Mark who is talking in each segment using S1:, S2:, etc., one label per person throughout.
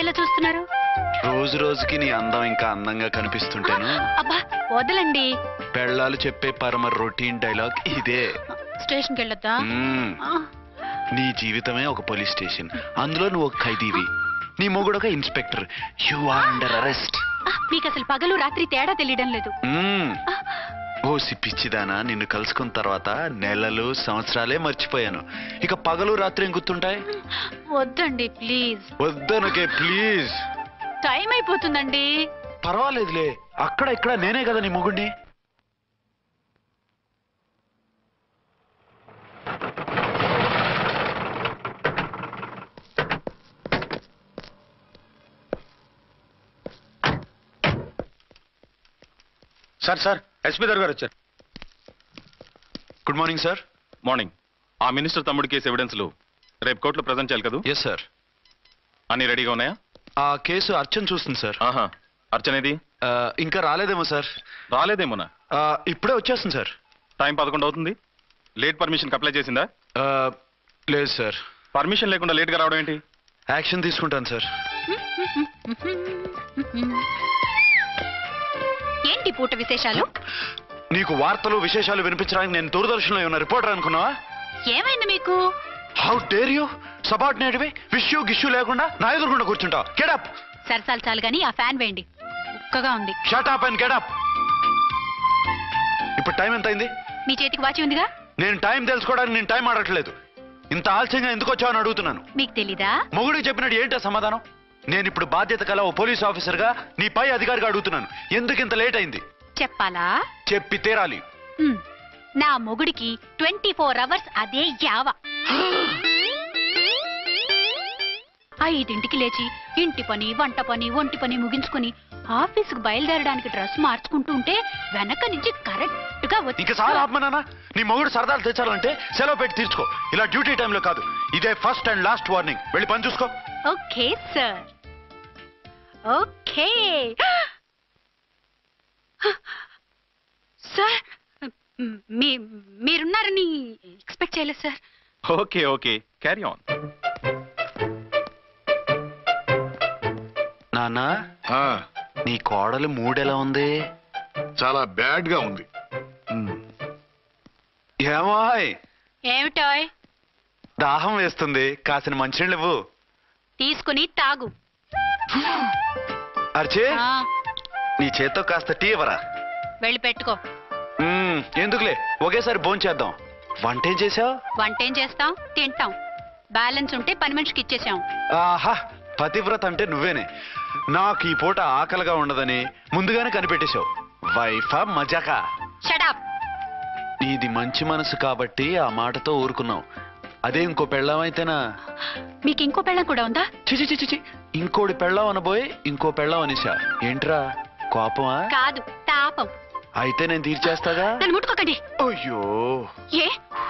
S1: ఏంటలా చూస్తున్నారు?
S2: రోజు రోజుకి నీ అందం ఇంకా అందంగా కనిపిస్తుంటేను.
S1: అబ్బా వదలండి.
S2: పెళ్ళాలు చెప్పే పరమ రొటీన్ డైలాగ్ ఇదే.
S1: స్టేషన్కి వెళ్ళొద్దా?
S2: నీ జీవితమే ఒక పోలీస్ స్టేషన్, అందులో నువ్వు ఒక ఖైదీవి, నీ మొగుడు ఒక inspector. You are under arrest.
S1: మీకు అసలు పగలు రాత్రి తేడా తెలియడం లేదు.
S2: ఓ సిప్పిచ్చిదానా, నిన్ను కలుసుకున్న తర్వాత నెలలు సంవత్సరాలే మర్చిపోయాను. ఇక పగలు రాత్రి ఏం గుర్తుంటాయి?
S1: వద్దండి ప్లీజ్.
S2: వద్దనకే ప్లీజ్.
S1: టైం అయిపోతుందండి.
S2: పర్వాలేదులే, అక్కడ ఇక్కడ నేనే కదా నీ మొగుడిని.
S3: సార్ సార్ ఎస్పీ గారు వచ్చారు.
S2: Good morning sir.
S4: మార్నింగ్. ఆ మినిస్టర్ తమ్ముడి కేసు ఎవిడెన్స్లు రేపు కోర్టులో ప్రజెంట్ చేయాలి కదా?
S2: Yes sir.
S4: అన్ని రెడీగా ఉన్నాయా?
S2: ఆ కేసు అర్చన చూస్తుంది సార్.
S4: ఆహా, అర్చనేది?
S2: ఇంకా రాలేదేమో సార్.
S4: రాలేదేమోనా?
S2: ఇప్పుడే వచ్చేస్తుంది సార్.
S4: టైం 11 అవుతుంది. లేట్ పర్మిషన్ అప్లై చేసిందా?
S2: లేదు సార్.
S4: పర్మిషన్ లేకుండా లేట్గా రావడం ఏంటి?
S2: యాక్షన్ తీసుకుంటాను సార్.
S1: ఏంటి పూట విశేషాలు?
S2: నీకు వార్తలు విశేషాలు వినిపించడానికి నేను దూరదర్శన్లో ఉన్న రిపోర్టర్ అనుకున్నావా?
S1: ఏమైంది మీకు?
S2: How dare you! సబార్డినేట్వి విష్యూ గిష్యూ లేకుండా నా ఎదురుకుండా కూర్చుంటావు. Get up.
S1: సరసాలు చాలు గానీ ఆ ఫ్యాన్ వేయండి, ఉక్కగా ఉంది.
S2: Shut up and get up. ఇప్పుడు టైం ఎంత అయింది?
S1: మీ చేతికి వాచి ఉందిగా.
S2: నేను టైం తెలుసుకోవడానికి నేను టైం ఆడట్లేదు. ఇంత ఆలస్యంగా ఎందుకు వచ్చావని అడుగుతున్నాను.
S1: మీకు తెలీదా?
S2: మొగుడికి చెప్పినట్టు ఏంటో సమాధానం? నేను ఇప్పుడు బాధ్యత కల ఓ పోలీస్ ఆఫీసర్ గా నీ పై అధికారిగా అడుగుతున్నాను, ఎందుకు ఇంత లేట్ అయింది?
S1: చెప్పాలా?
S2: చెప్పి తీరాలి.
S1: నా మొగుడికి 24 hours అదే యావ. 5ంటికి లేచి ఇంటి పని, వంట పని, ఒంటి పని ముగించుకుని ఆఫీసుకు బయలుదేరడానికి డ్రెస్ మార్చుకుంటూ ఉంటే వెనక నుంచి కరెక్ట్ గా వచ్చి.
S2: ఇంకా సార్ ఆత్మనానా, నీ మొగుడు సరదాలు తెచ్చాలంటే సెలవు పెట్టి తీర్చుకో. ఇలా డ్యూటీ టైంలో కాదు. ఇదే ఫస్ట్ అండ్ లాస్ట్ వార్నింగ్. వెళ్ళి పని చూసుకో.
S1: Okay sir. Okay sir. మీరున్నారని ఎక్స్పెక్ట్ చేయలేదు sir.
S4: Okay okay, carry on.
S2: నానా, నీ కోడలు మూడెలా ఉంది?
S3: చాలా బ్యాడ్ గా ఉంది.
S2: ఏమాయ్?
S1: ఏమిటాయ్?
S2: దాహం వేస్తుంది, కాసిన మంచినీళ్ళు ఇవ్వు.
S1: తీసుకుని తాగు.
S2: అర్చే, నీ చేత్తో కాస్త టీ ఇవ్వరా?
S1: వెళ్ళి పెట్టుకో.
S2: ఎందుకులే, ఒకేసారి భోంచేద్దాం. వంటేం చేసావు?
S1: వంటేం చేస్తాం, తింటాం. బ్యాలెన్స్ ఉంటే పని మనిషికి ఇచ్చేసాం.
S2: ఆహా, పతివ్రత అంటే నువ్వేనే. నాకు ఈ పూట ఆకలిగా ఉండదని ముందుగానే కనిపెట్టేశావు. వైఫా మజాకా?
S1: Shut up.
S2: నీది మంచి మనసు కాబట్టి ఆ మాటతో ఊరుకున్నావు. అదే ఇంకో పెళ్ళం అయితేనా?
S1: మీకు ఇంకో పెళ్ళం కూడా ఉందా?
S2: చిచి చిచి చి, ఇంకోటి పెళ్ళం అనబోయి ఇంకో పెళ్ళం అనేసా. ఏంట్రా, కోపమా?
S1: కాదు, తాపం.
S2: అయితే నేను తీర్చేస్తాగా.
S1: నన్ను ముట్టుకోకండి.
S2: అయ్యో,
S1: ఏ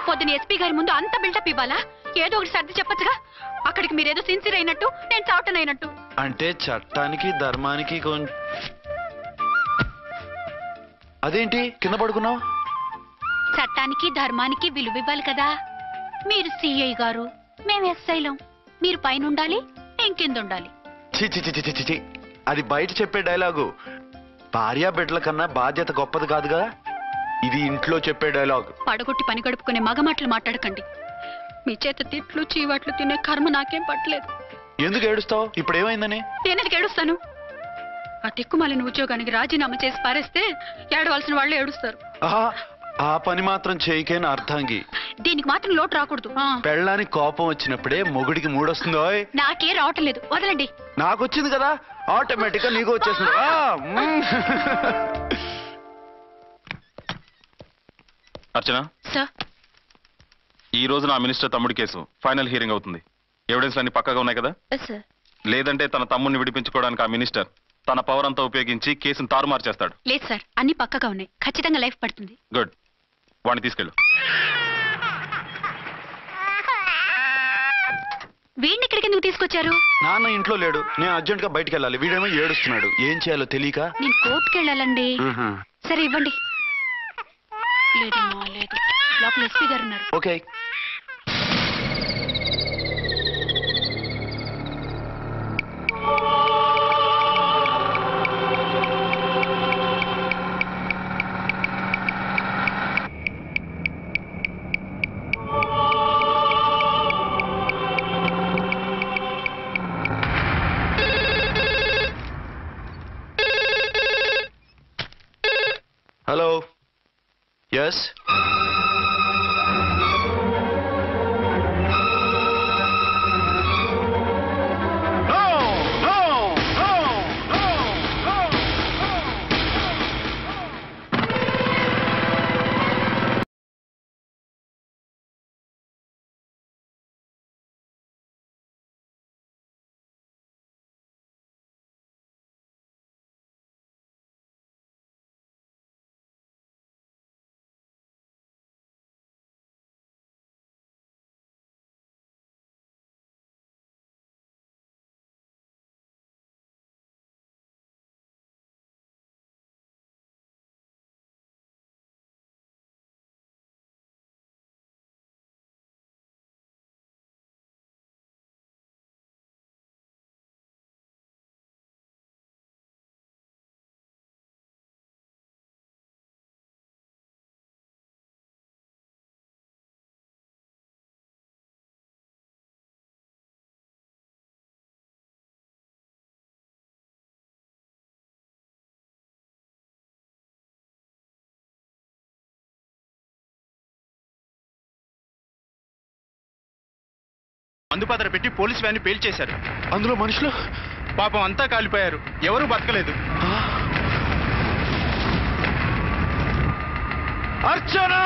S1: పొద్దున ఎస్పీ గారి ముందు అంత బిల్డప్ ఇవ్వాలా? ఏదో ఒకటి సర్ది చెప్పచ్చుగా. అక్కడికి మీరేదో సిన్సియర్ అయినట్టు, నేను చావటం అయినట్టు.
S2: అంటే చట్టానికి ధర్మానికి అదేంటి కింద పడుకున్నావు?
S1: చట్టానికి ధర్మానికి విలువ ఇవ్వాలి కదా. మీరు సిఐ గారు, మేము ఎస్ఐలం. మీరు పైన ఉండాలి, నేను కింద ఉండాలి.
S2: చి, అది బయట చెప్పే డైలాగు. భార్యా బిడ్డల కన్నా బాధ్యత గొప్పది కాదుగా. ఇది ఇంట్లో చెప్పే డైలాగ్.
S1: పడగొట్టి పని గడుపుకునే మగమాటలు మాట్లాడకండి. మీ చేత తిట్లు చీవాట్లు తినే కర్మ నాకేం పట్టలేదు.
S2: ఎందుకు ఏడుస్తావు? ఇప్పుడు ఏమైందని?
S1: నేనెందుకు ఏడుస్తాను? ఆ తిక్కుమాలిన ఉద్యోగానికి రాజీనామా చేసి పారేస్తే ఏడవలసిన వాళ్ళే ఏడుస్తారు.
S2: ఆ పని మాత్రం చేయకేన అర్థంగి.
S1: దీనికి మాత్రం లోటు రాకూడదు.
S2: పెళ్ళానికి కోపం వచ్చినప్పుడే మొగుడికి మూడొస్తుందో.
S1: నాకే రావటం లేదు, వదలండి.
S2: నాకు వచ్చింది కదా, ఆటోమేటిక్ గా నీకు వచ్చేసింది.
S4: అర్చన
S1: సార్,
S4: ఈ రోజు నా మినిస్టర్ తమ్ముడి కేసు ఫైనల్ హియరింగ్ అవుతుంది. ఎవిడెన్స్ అన్ని పక్కగా ఉన్నాయి కదా?
S1: సార్.
S4: లేదంటే తన తమ్ముడిని విడిపించుకోవడానికి ఆ మినిస్టర్ తన పవర్ అంతా ఉపయోగించి కేసును తారుమారు చేస్తాడు.
S1: లేదు సార్, అన్ని పక్కగా ఉన్నాయి. ఖచ్చితంగా లైఫ్ పడుతుంది.
S4: గుడ్, వాడిని తీసుకెళ్ళు.
S1: వీడిని ఇక్కడికి ఎందుకు తీసుకొచ్చారు?
S2: నాన్న ఇంట్లో లేడు, నేను అర్జెంట్ గా బయటికి వెళ్ళాలి. వీడేమో ఏడుస్తున్నాడు, ఏం చేయాలో తెలియక.
S1: నేను కోర్టుకి వెళ్ళాలండి. సరే ఇవ్వండి. లేదమ్మా లేదు, లోపల ఎస్పీ గారు ఉన్నారు.
S2: ఓకే. ఎస్.
S5: మందుపాత్ర పెట్టి పోలీస్ వ్యాన్ పేల్చేశారు.
S2: అందులో మనుషులు
S5: పాపం అంతా కాలిపోయారు. ఎవరూ బతకలేదు.
S2: అర్చనా!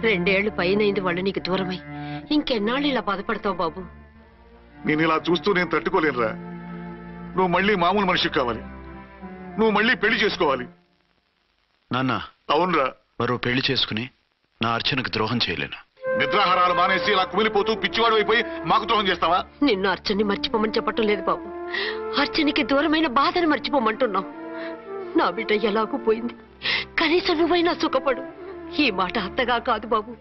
S6: రెండేళ్లు పైనైంది వాళ్ళు నీకు దూరమై. ఇంకెన్నాళ్ళు ఇలా బాధపడతావు బాబు?
S3: నేను ఇలా చూస్తూ నేను తట్టుకోలేనురా. నువ్వు మళ్ళీ మామూలు మనిషి కావాలి. నువ్వు మళ్ళీ పెళ్లి చేసుకోవాలి.
S2: నాన్న,
S3: అవునరా.
S2: మరో పెళ్లి చేసుకుని నా అర్చనకు ద్రోహం చేయలేను.
S3: నిద్రాహారాలు మానేసి ఇలా కుమిలిపోతూ పిచ్చివాడు అయిపోయి మాకు ద్రోహం చేస్తావా?
S6: నిన్ను అర్చన్ని మర్చిపోమని చెప్పటం లేదు బాబు. అర్చనికి దూరమైన బాధను మర్చిపోమంటున్నావు. నా బిడ్డ ఎలాగూ పోయింది. కనీసం నువ్వైనా సుఖపడు. ఈ మాట అత్తగా కాదు బాబు,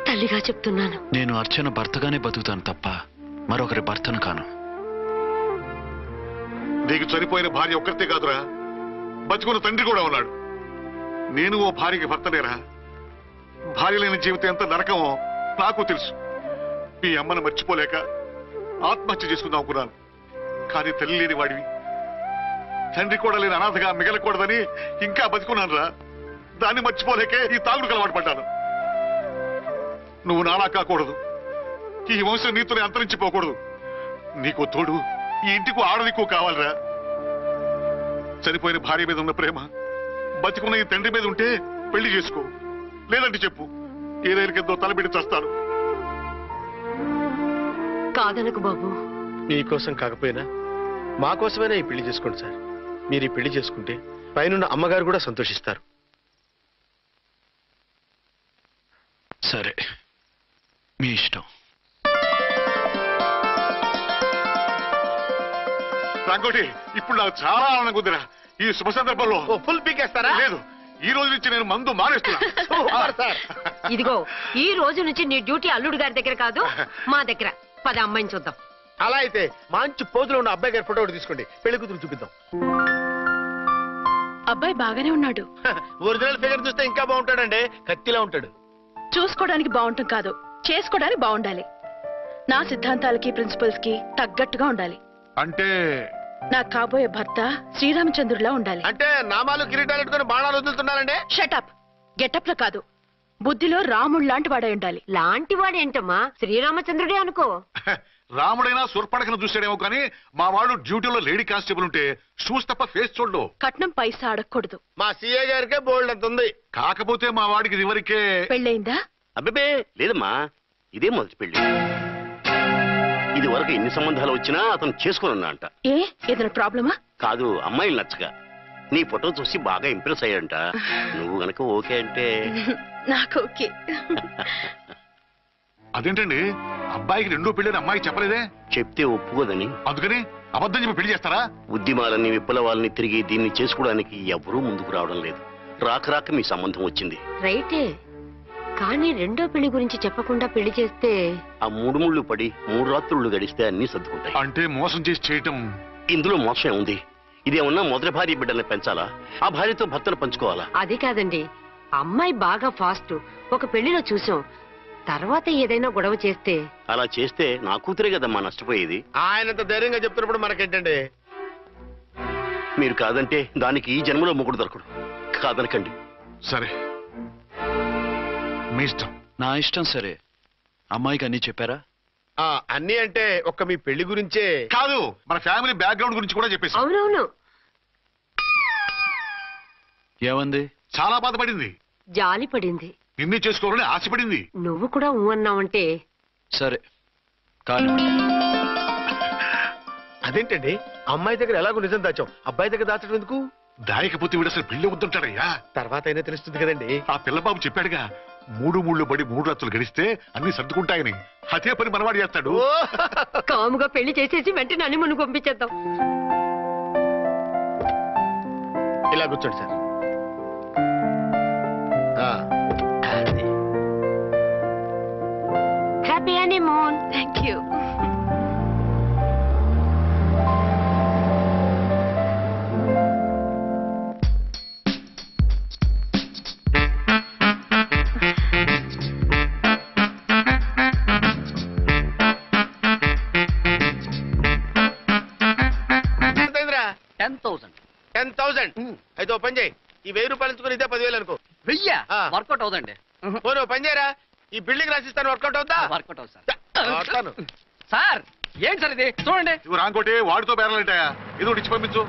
S6: తల్లిగా చెప్తున్నాను.
S2: నేను అర్చన భర్తగానే బతుకుతాను తప్ప మరొకరి భర్తను కాను.
S3: నీకు చనిపోయిన భార్య ఒక్కరితే కాదురా, బతుకున్న తండ్రి కూడా ఉన్నాడు. నేను ఓ భార్యకి భర్తనేరా. భార్య లేని జీవితం ఎంత నరకమో నాకు తెలుసు. మీ అమ్మను మర్చిపోలేక ఆత్మహత్య చేసుకుందాం అనుకున్నాను. కానీ తల్లి లేని వాడివి, తండ్రి కూడా లేని అనాథగా మిగలకూడదని ఇంకా బతుకున్నాను రా. దాన్ని మర్చిపోలేకే ఈ తాగుడుకు అలవాటు పడ్డాను. నువ్వు నాలా కాకూడదు. ఈ వంశం నీతోనే అంతరించిపోకూడదు. నీకు తోడు ఈ ఇంటికి ఆడదికు కావాలిరా. చనిపోయిన భార్య మీద ఉన్న ప్రేమ బతికున్న ఈ తండ్రి మీద ఉంటే పెళ్లి చేసుకో. లేదంటే చెప్పు, ఏదైనా కిందో తలబెట్టి చస్తాను.
S6: కాదనకు బాబు.
S5: మీకోసం కాకపోయినా మా కోసమైనా ఈ పెళ్లి చేసుకోండి సార్. మీరు ఈ పెళ్లి చేసుకుంటే పైనున్న అమ్మగారు కూడా సంతోషిస్తారు.
S2: సరే, మీ ఇష్టం.
S3: రంగోటి, ఇప్పుడు నాకు చాలా ఆనందంగా ఉందిరా. ఈ శుభ సందర్భంలో
S5: ఫుల్ పీకేస్తారా?
S3: లేదు, ఈ రోజు నుంచి నేను మందు మానేస్తున్నా.
S6: ఇదిగో, ఈ రోజు నుంచి నీ డ్యూటీ అల్లుడు గారి దగ్గర కాదు, మా దగ్గర. పద అమ్మాయిని చూద్దాం.
S5: అలా అయితే మంచి పోజులో ఉన్న అబ్బాయి గారి ఫోటో తీసుకోండి, పెళ్లి కూతురు చూపిద్దాం.
S7: అబ్బాయి బాగానే ఉన్నాడు.
S5: ఒరిజినల్ ఫిగర్ చూస్తే ఇంకా బాగుంటాడండి. కత్తిలా ఉంటాడు.
S7: చూసుకోవడానికి బాగుంటాం కాదు, చేసుకోవడానికి బాగుండాలి. నా సిద్ధాంతాలకి ప్రిన్సిపల్స్ కి తగ్గట్టుగా ఉండాలి.
S3: అంటే
S7: నా కాబోయే భర్త శ్రీరామచంద్రులా ఉండాలి.
S5: అంటే నామాలు కిరీటాలు పెట్టుకుని బాణాలు వదులుతున్నారండి.
S7: షటప్. గెటప్ లో కాదు, బుద్ధిలో రాముడు లాంటి వాడై ఉండాలి.
S6: లాంటి వాడేంటమ్మా, శ్రీరామచంద్రుడే అనుకో.
S3: రాముడైనా సుర్పడకను చూసాడేమో కానీ మా వాడు డ్యూటీలో లేడీ కానిస్టేబుల్ ఉంటే షూస్ తప్ప ఫేస్ చూడడు.
S7: కట్నం పైసా అడగకూడదు.
S5: మా సీఏ గారికే బోల్డ్ అంత ఉంది.
S3: కాకపోతే మా వాడికి ఇదివరకే
S7: పెళ్ళయిందా?
S8: అబ్బే లేదమ్మా, ఇదే మొదటి పెళ్లి. ఇది వరకు ఎన్ని సంబంధాలు వచ్చినా అతను చేసుకున్నా అంట.
S7: ఏ ఏదైనా ప్రాబ్లమా?
S8: కాదు, అమ్మాయిలు నచ్చగా నీ ఫోటో చూసి బాగా ఇంప్రెస్ అయ్యాడంట. నువ్వు గనక ఓకే అంటే
S7: నాకు ఓకే.
S3: అదేంటండి అబ్బాయికి రెండో పెళ్ళని అమ్మాయి చెప్పలేదే?
S8: చెప్తే ఒప్పుకోదని.
S3: అందుకని అబద్ధం చెప్పి పెళ్లి చేస్తారా?
S8: ఉద్యమాలని విప్లవాలని తిరిగి దీన్ని చేసుకోవడానికి ఎవరూ ముందుకు రావడం లేదు. రాక మీ సంబంధం వచ్చింది.
S6: రైటే, కానీ రెండో పెళ్లి గురించి చెప్పకుండా పెళ్లి చేస్తే
S8: ఆ 3 ముళ్ళు పడి 3 రాత్రులు గడిస్తే అన్ని సర్దుకుంటాయి.
S3: అంటే మోసం చేసి చేయటం.
S8: ఇందులో మోసం ఉంది. ఇదేమన్నా మొదటి భార్య బిడ్డల్ని పెంచాలా, ఆ భార్యతో భర్తను పంచుకోవాలా?
S6: అది కాదండి, అమ్మాయి బాగా ఫాస్ట్. ఒక పెళ్లిలో చూసాం, తర్వాత ఏదైనా గొడవ చేస్తే.
S8: అలా చేస్తే నా కూతురే కదమ్మా నష్టపోయేది.
S5: ఆయనంత ధైర్యంగా చెప్తున్నప్పుడు మనకేంటండి?
S8: మీరు కాదంటే దానికి ఈ జన్మలో మొగుడు దొరకడు. కాదనకండి.
S3: సరే, మీ ఇష్టం.
S2: నా ఇష్టం. సరే, అమ్మాయికి అన్ని చెప్పారా?
S5: అన్ని అంటే ఒక్క మీ పెళ్లి గురించే
S3: కాదు, మన ఫ్యామిలీ బ్యాక్గ్రౌండ్ గురించి కూడా చెప్పేసి.
S6: అవునవును.
S2: ఏమంది?
S3: చాలా బాధపడింది,
S6: జాలి పడింది,
S3: నిన్నే చేసుకోవాలని ఆశపడింది.
S6: నువ్వు కూడా ఊ అన్నావంటే.
S2: సరే కానీ
S5: అదేంటండి, అమ్మాయి దగ్గర ఎలాగో నిజం దాచాం, అబ్బాయి దగ్గర దాచడం ఎందుకు?
S3: దాయకపోతే వీడు అసలు పెళ్లి వద్దుంటాడయ్యా.
S5: తర్వాత అయినా తెలుస్తుంది కదండి.
S3: ఆ పిల్లబాబు చెప్పాడుగా, 3 ముళ్ళు పడి 3 రాత్రులు గడిస్తే అన్ని సర్దుకుంటాయని. అదే పని మనవాడు చేస్తాడు.
S6: కాముగా పెళ్లి చేసేసి వెంటనే అన్ని మును పంపించేద్దాం.
S5: ఇలా కూర్చోండి sir.
S6: Happy honeymoon.
S7: Thank you.
S5: అయితే ఓ పని చేయి, ఈ 1000 రూపాయలు ఎంచుకుని ఇదే 10,000 అనుకో.
S9: 1000
S5: ఆ.
S9: వర్కౌట్ అవుదండి.
S5: పోనీ ఓ పని చేయరా, ఈ బిల్డింగ్ రాసిస్తాను, వర్కౌట్ అవుతా?
S9: వర్కౌట్ అవుతుంది సార్.
S5: వస్తాను.
S9: సార్ ఏంటి సార్ ఇది, చూడండి.
S3: ఇవి రాంకోటి వాడితో బేరాలంటాయా? ఏదో ఒకటి ఇచ్చి పంపించు.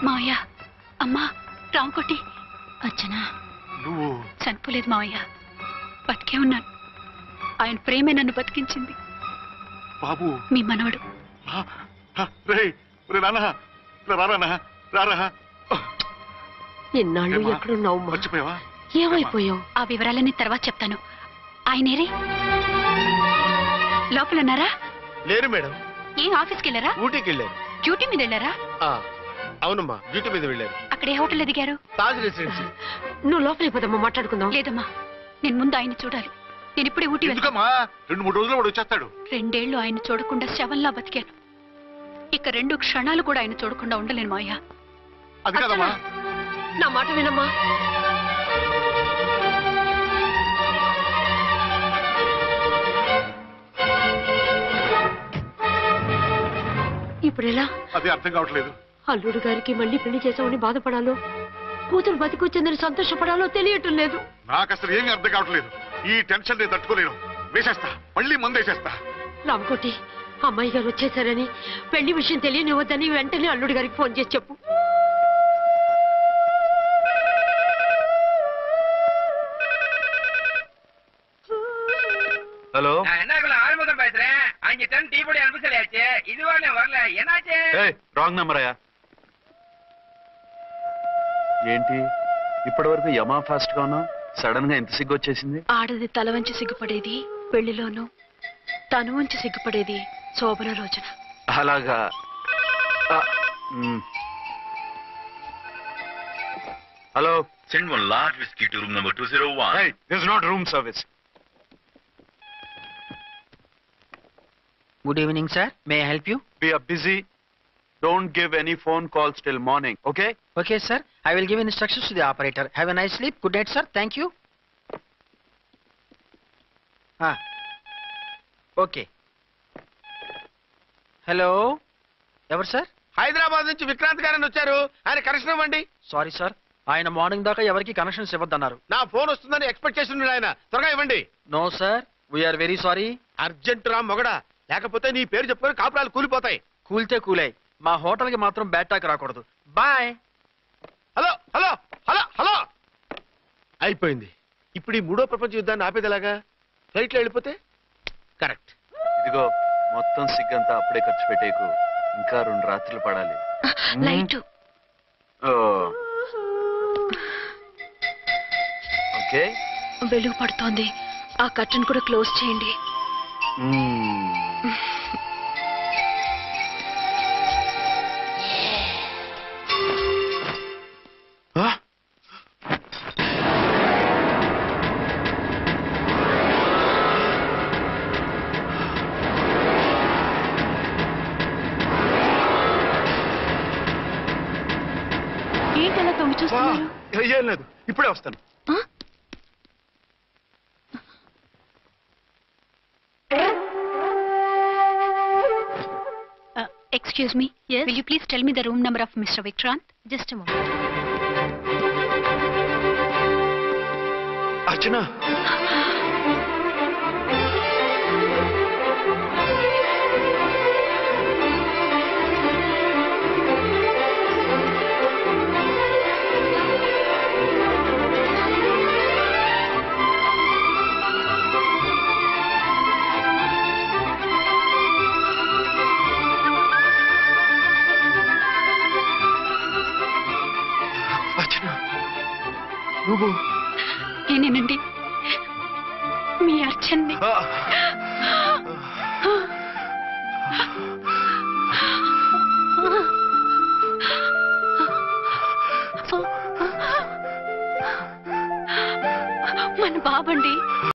S1: మావయ్య, అమ్మా, రాంకోటి. అచ్చనా,
S3: నువ్వు
S1: చనిపోలేదు మావయ్య, బతికే ఉన్నాను. ఆయన ప్రేమే నన్ను బతికించింది.
S3: బాబు,
S1: మీ మనవడు.
S3: రే నాన్న, రారా రారా.
S6: ఎన్నాళ్ళు ఎక్కడున్నావు?
S3: మర్చిపోయావా?
S6: ఏమైపోయావు?
S1: ఆ వివరాలన్నీ తర్వాత చెప్తాను. ఆయనేరే లోపల ఉన్నారా?
S5: లేరు మేడం.
S1: ఏ ఆఫీస్కి వెళ్ళారా?
S5: ఊటీకి వెళ్ళారు.
S1: డ్యూటీ మీద వెళ్ళారా?
S5: అవునమ్మా, డ్యూటీ మీద వెళ్ళారు.
S1: అక్కడ ఏ హోటల్ ఎదిగారు?
S5: తాజ్ రెసిడెన్సీ.
S6: నువ్వు లోపలికి పోదమ్మా, మాట్లాడుకుందాం.
S1: లేదమ్మా, నేను ముందు ఆయన్ని చూడాలి. నేను ఇప్పుడే ఊటీ వెళ్తాను.
S3: ఎందుకమ్మా? 2-3 రోజుల్లో వాడు వచ్చేస్తాడు.
S1: 2 ఏళ్లు ఆయన చూడకుండా శవంలా బతికాను. ఇక 2 క్షణాలు కూడా ఆయన చూడకుండా ఉండలేను మావయ్య.
S3: అది కాదమ్మా.
S6: నా మాట వినమ్మా. ఇప్పుడు ఎలా?
S3: అది అర్థం కావట్లేదు.
S6: అల్లుడు గారికి మళ్ళీ పెళ్లి చేసామని బాధపడాలో, కూతురు బతికొచ్చిందని సంతోషపడాలో తెలియటం లేదు.
S3: నాకు అసలు ఏమీ అర్థం కావట్లేదు. ఈ టెన్షన్ నేను తట్టుకోలేను. వేసేస్తా, మళ్ళీ మందేసేస్తా.
S6: రామకోటి, అమ్మాయి గారు వచ్చేసారని, పెళ్లి విషయం తెలియనివ్వద్దని వెంటనే అల్లుడి గారికి ఫోన్ చేసి చెప్పు.
S2: ஹலோ,
S9: என்ன ஆறுமுகம் பேசுறேன். அங்க டன் டீ பொடி அனுப்ப சொல்லியாச்சு. இது வரல என்னாச்சு?
S2: రాంగ్ నెంబర్ అయ్యా. ఏంటి ఇప్పటి వరకు యమా ఫాస్ట్ గా ఉన్నావు, సడన్ గా ఎంత సిగ్గు వచ్చేసింది?
S7: ఆడది తల వంచి సిగ్గుపడేది పెళ్లిలోనూ, తను వంచి సిగ్గుపడేది శోభన రోజున.
S2: అలాగా. Hello,
S10: Send one large whiskey to room number 201.
S2: hey, this is not room service.
S9: Good evening, sir. May I help you?
S2: We are busy. Don't give any phone calls till morning, okay?
S9: Okay, sir. I will give instructions to the operator. Have a nice sleep. Good night, sir. Thank you. Okay. Hello. ఎవరు sir?
S5: Hyderabad నుంచి విక్రాంత్ గారని వచ్చారు, ఆయన connection ఇవ్వండి.
S9: Sorry sir,
S11: ఆయన morning దాకా ఎవరికి connections ఇవ్వద్దన్నారు.
S5: నా ఫోన్ వస్తుందని ఎక్స్పెక్ట్ చేస్తున్నాడు ఆయన. త్వరగా ఇవ్వండి.
S11: No sir, we're very sorry.
S5: Urgent రా మొగడా, లేకపోతే నీ పేరు చెప్పుకొని కాపురాలు కూలిపోతాయి.
S11: కూల్తే కూలాయి, మా హోటల్ కి మాత్రం బ్యాడ్ టాక్ రాకూడదు. Bye.
S5: Hello hello hello hello. అయిపోయింది. ఇప్పుడు ఈ మూడో ప్రపంచ యుద్ధాన్ని ఆపేదిలాగా? ఫ్లైట్లో వెళ్ళిపోతే కరెక్ట్.
S2: ఇదిగో మొత్తం సిగ్గంతా అప్పుడే ఖర్చు పెట్టేకు, ఇంకా 2 రాత్రులు పడాలి.
S1: లైట్
S2: ఓకే,
S7: వెలుగు పడుతోంది. ఆ కర్టన్ కూడా క్లోజ్ చేయండి.
S1: ఏంటలా తొంగి చూస్తున్నారు?
S5: ఏం లేదు, ఇప్పుడే వస్తాను.
S1: Excuse me. Yes. Will you please tell me the room number of Mr. Vikrant? Just a moment.
S2: అర్చన, నువ్వు
S1: నేనేనండి, మీ అర్చన్ని. మన బాబండి.